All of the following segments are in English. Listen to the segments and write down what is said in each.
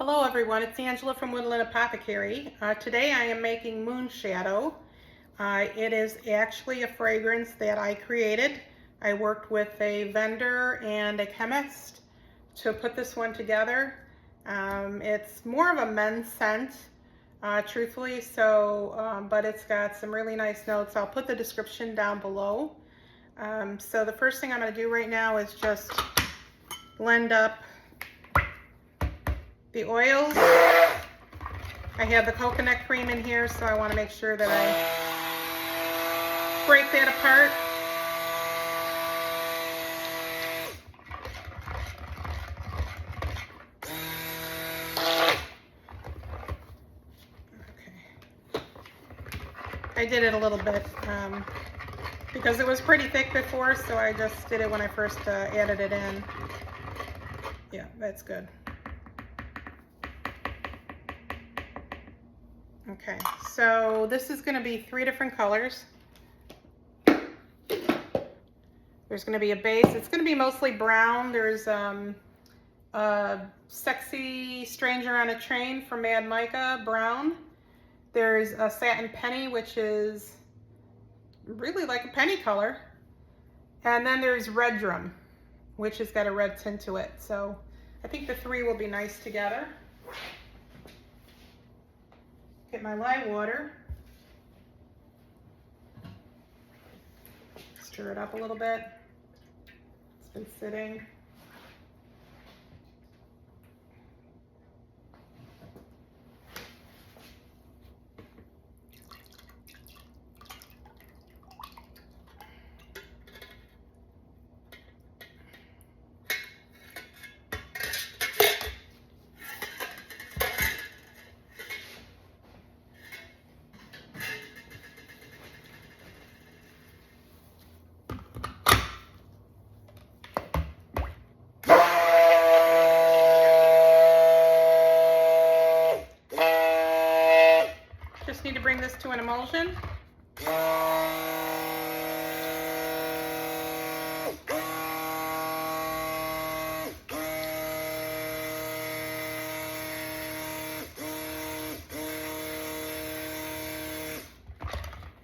Hello everyone, it's Angela from Woodland Apothecary. Today I am making Moonshadow. It is actually a fragrance that I created. I worked with a vendor and a chemist to put this one together. It's more of a men's scent, truthfully, but it's got some really nice notes. I'll put the description down below. So the first thing I'm going to do right now is just blend up the oils. I have the coconut cream in here, so I want to make sure that I break that apart. Okay. I did it a little bit because it was pretty thick before, so I just did it when I first added it in. Yeah, that's good. Okay, so this is going to be 3 different colors. There's going to be a base. It's going to be mostly brown. There's a Sexy Stranger on a Train from Mad Micah, brown. There's a Satin Penny, which is really like a penny color. And then there's Red Drum, which has got a red tint to it. So I think the 3 will be nice together. Get my lye water, stir it up a little bit. It's been sitting. Just need to bring this to an emulsion.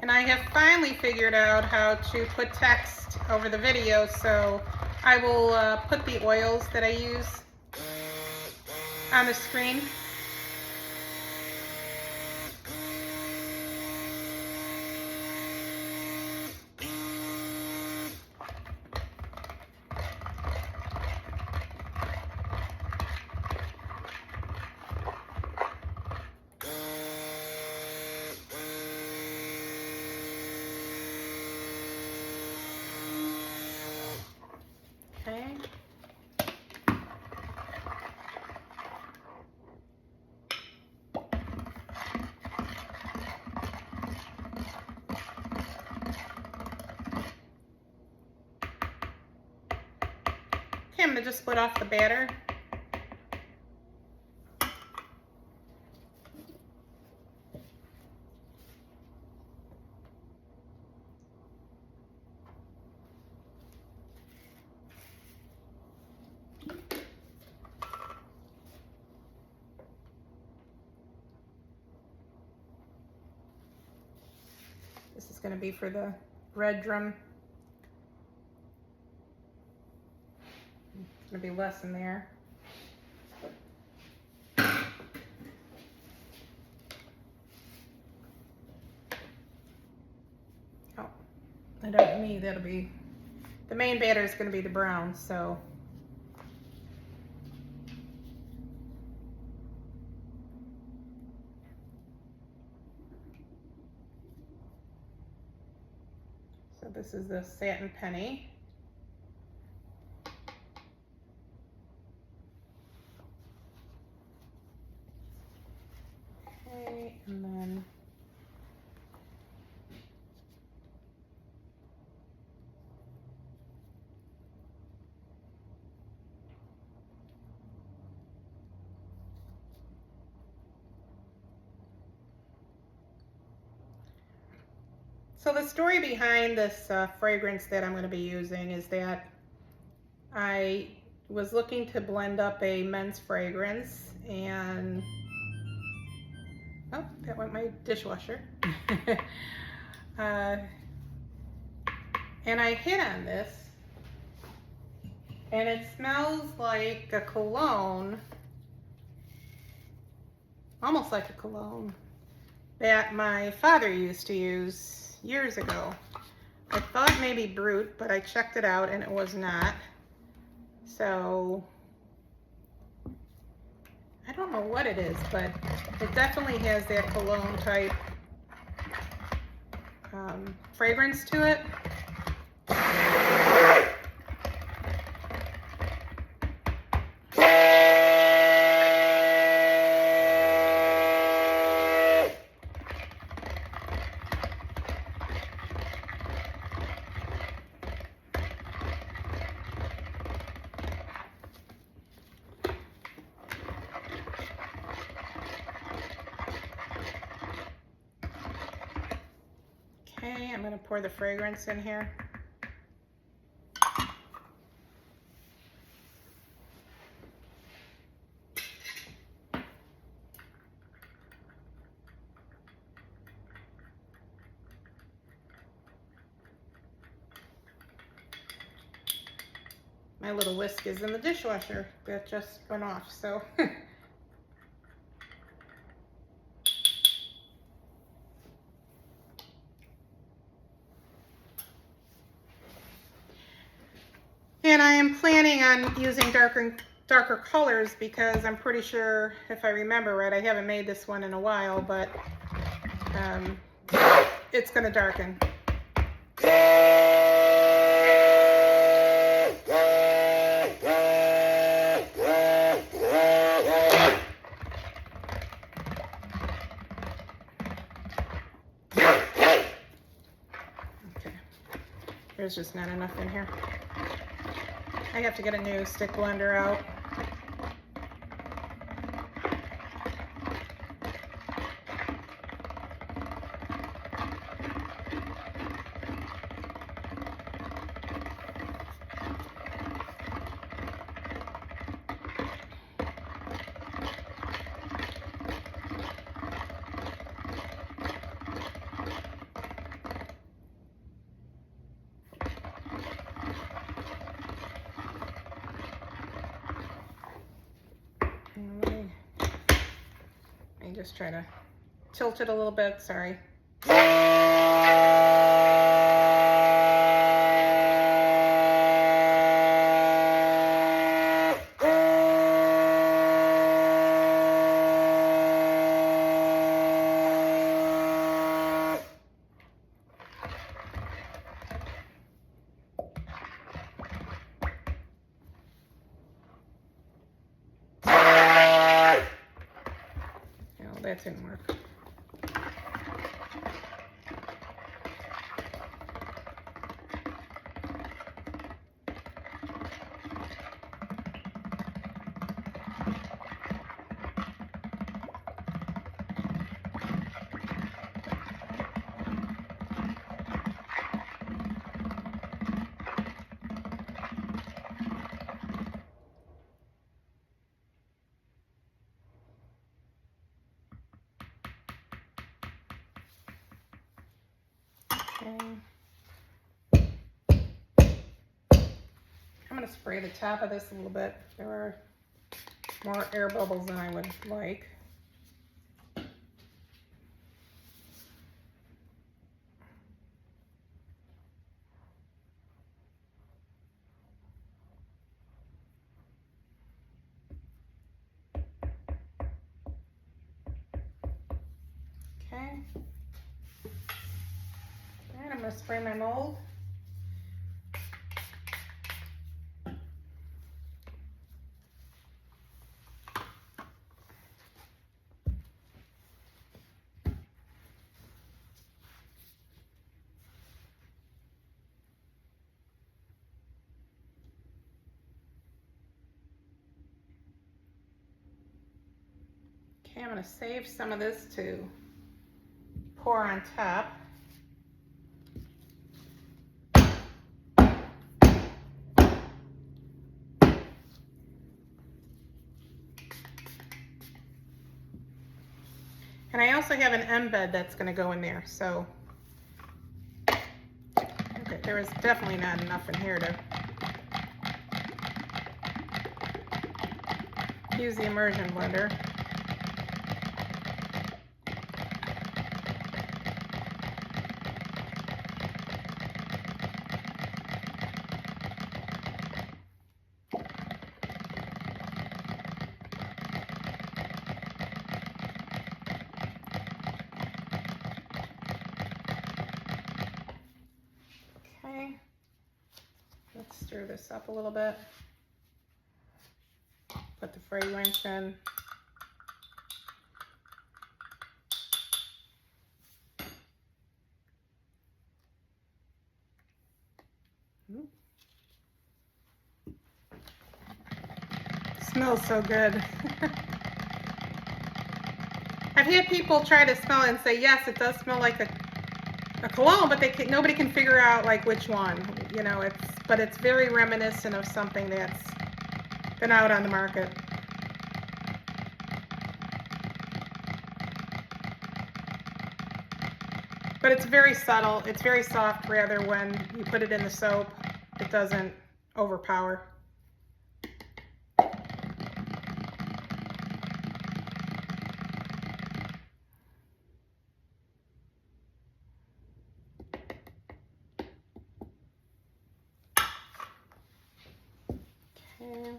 And I have finally figured out how to put text over the video, so I will put the oils that I use on the screen. Okay. Okay, I'm going to just split off the batter. This is going to be for the Red Drum. It's going to be less in there. Oh, I don't need, that'll be, the main batter is going to be the brown, so. So this is the Satin Penny. Okay, and then so the story behind this fragrance that I'm going to be using is that I was looking to blend up a men's fragrance, and oh, that went my dishwasher. And I hit on this, and it smells like a cologne, almost like a cologne that my father used to use years ago. I thought maybe Brute, but I checked it out and it was not. So I don't know what it is, but it definitely has that cologne type fragrance to it. Okay, I'm going to pour the fragrance in here. My little whisk is in the dishwasher that just went off, so. And I am planning on using darker colors because I'm pretty sure, if I remember right, I haven't made this one in a while, but it's going to darken. Okay, there's just not enough in here. I have to get a new stick blender out. Let me just try to tilt it a little bit, sorry. That didn't work. Okay. I'm going to spray the top of this a little bit. There are more air bubbles than I would like. Okay. And I'm going to spray my mold. Okay, I'm going to save some of this to pour on top. And I also have an embed that's going to go in there. So, okay, there is definitely not enough in here to use the immersion blender. Okay, let's stir this up a little bit. Put the fragrance in. Smells so good. I've had people try to smell it and say, yes, it does smell like a cologne, but nobody can figure out like which one. You know, but it's very reminiscent of something that's been out on the market. But it's very subtle. It's very soft rather when you put it in the soap. It doesn't overpower. Okay.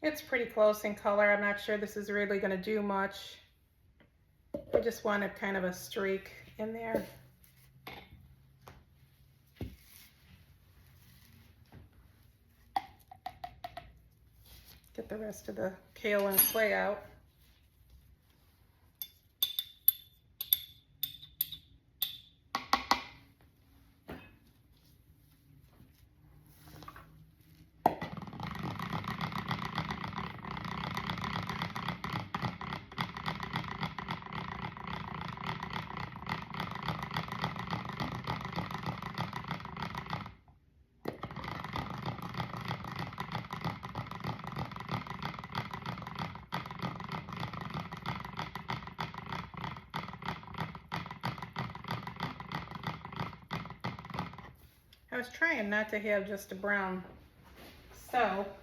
It's pretty close in color. I'm not sure this is really going to do much. I just wanted kind of a streak in there. Get the rest of the kale and clay out. I was trying not to have just a brown soap.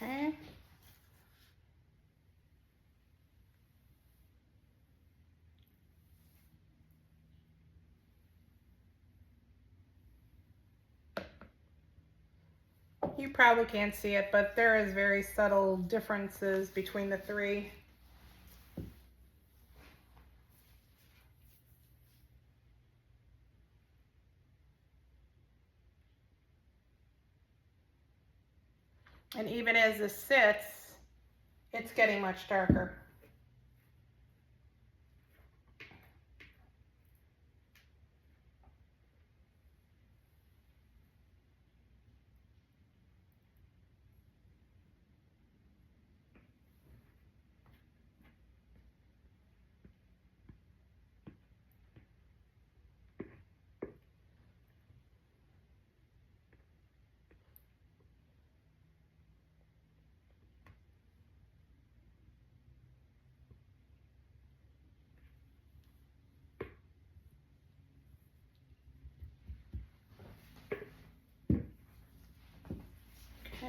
Okay. You probably can't see it, but there is very subtle differences between the three. And even as this sits, it's getting much darker.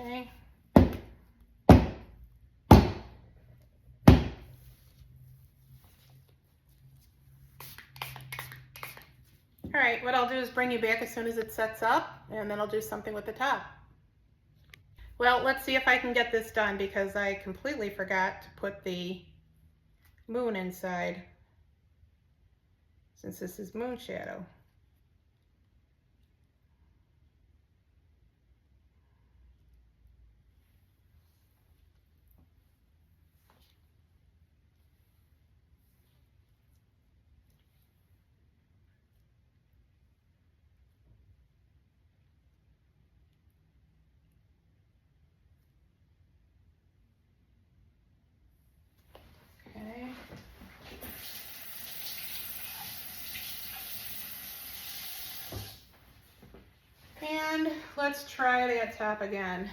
Okay. All right, what I'll do is bring you back as soon as it sets up, and then I'll do something with the top. Well, let's see if I can get this done, because I completely forgot to put the moon inside, since this is Moonshadow. Okay. And let's try that top again.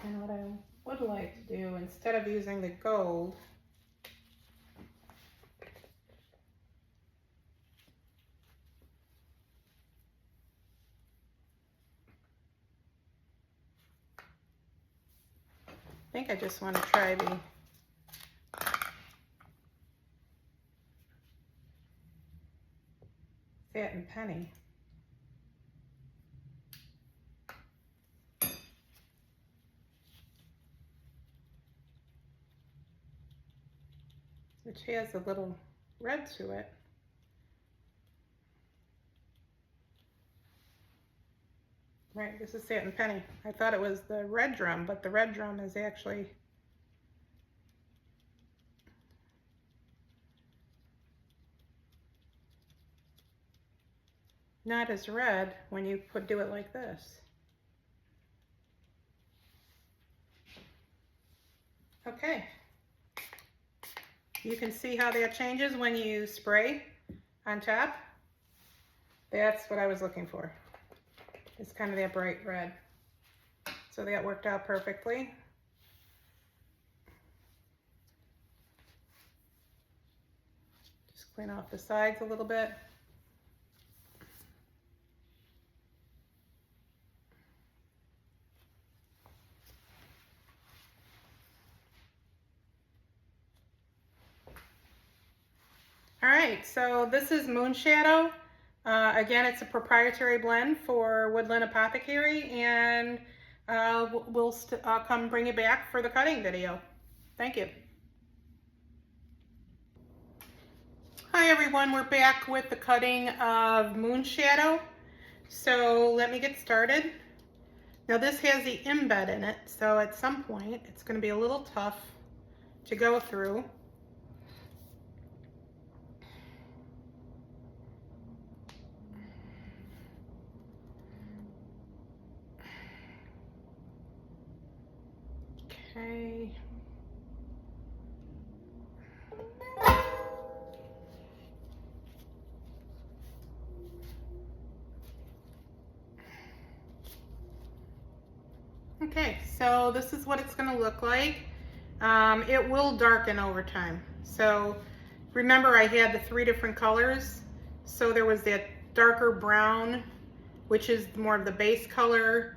And what I would like to do, instead of using the gold, I think I just want to try the satin penny. Which has a little red to it. Right, this is satin penny. I thought it was the red drum, but the red drum is actually not as red when you do it like this. Okay. You can see how that changes when you spray on top. That's what I was looking for. It's kind of that bright red. So that worked out perfectly. Just clean off the sides a little bit. All right, so this is Moonshadow. Again, it's a proprietary blend for Woodland Apothecary, and we'll come bring you back for the cutting video. Thank you. Hi everyone, we're back with the cutting of Moonshadow. So let me get started. Now this has the embed in it, so at some point it's going to be a little tough to go through. Okay. Okay, so this is what it's going to look like. It will darken over time. So remember I had the 3 different colors. So there was that darker brown, which is more of the base color.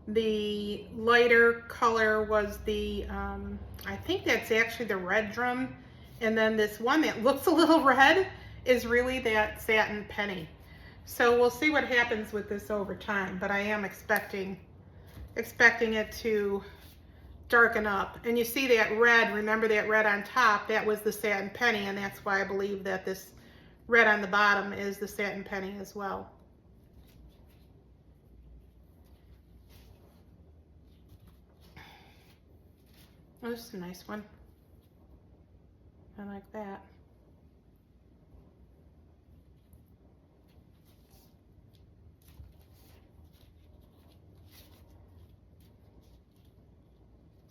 The lighter color was the, I think that's actually the red drum. And then this one that looks a little red is really that satin penny. So we'll see what happens with this over time, but I am expecting it to darken up. And you see that red, remember that red on top, that was the satin penny, and that's why I believe that this red on the bottom is the satin penny as well. Oh, this is a nice one. I like that.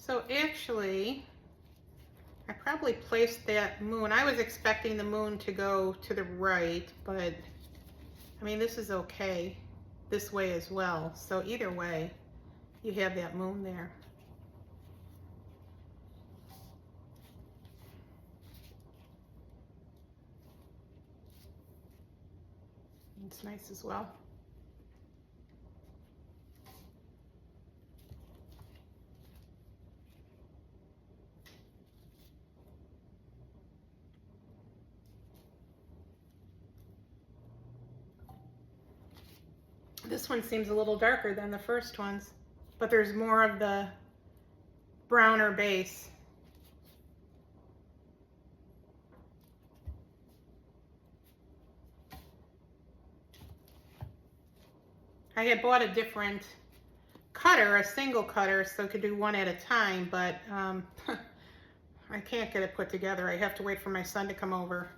So actually, I probably placed that moon. I was expecting the moon to go to the right, but I mean, this is okay this way as well. So either way, you have that moon there. It's nice as well. This one seems a little darker than the first ones, but there's more of the browner base. I had bought a different cutter, a single cutter, so I could do one at a time, but I can't get it put together. I have to wait for my son to come over.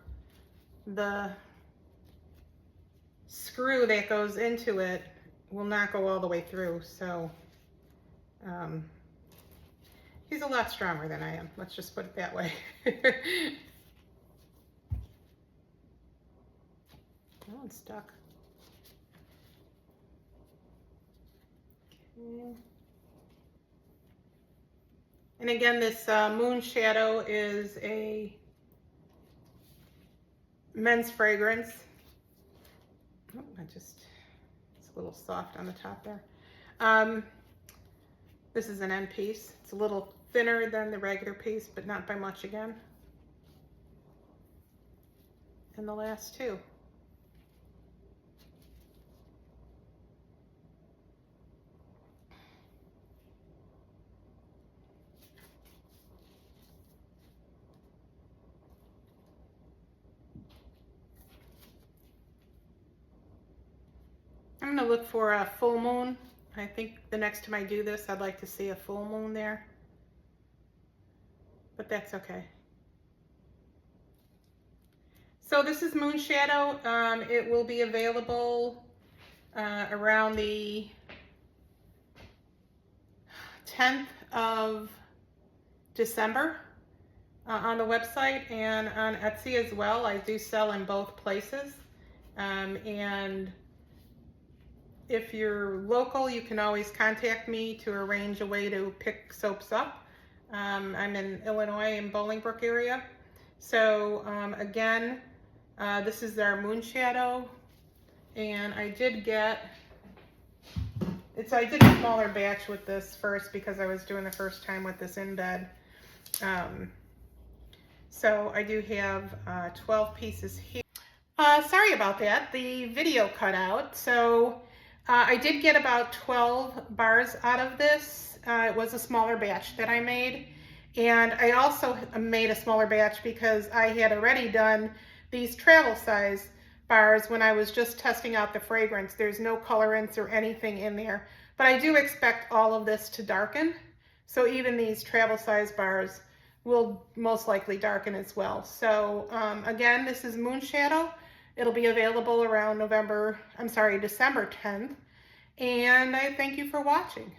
The screw that goes into it will not go all the way through, so he's a lot stronger than I am. Let's just put it that way. Oh, it's stuck. Okay. And again, this Moonshadow is a men's fragrance. Oh, it's a little soft on the top there. This is an end piece. It's a little thinner than the regular piece, but not by much again. And the last two. I'm gonna look for a full moon. I think the next time I do this, I'd like to see a full moon there, but that's okay. So this is Moonshadow. It will be available around the 10th of December on the website and on Etsy as well. I do sell in both places. And if you're local, you can always contact me to arrange a way to pick soaps up. I'm in Illinois, in Bolingbrook area. So again, this is our Moonshadow, and I did get, I did a smaller batch with this first because I was doing the first time with this in bed. So I do have 12 pieces here. Sorry about that, the video cut out. So I did get about 12 bars out of this. It was a smaller batch that I made. And I also made a smaller batch because I had already done these travel size bars when I was just testing out the fragrance. There's no colorants or anything in there. But I do expect all of this to darken. So even these travel size bars will most likely darken as well. So again, this is Moonshadow. It'll be available around December 10th. And I thank you for watching.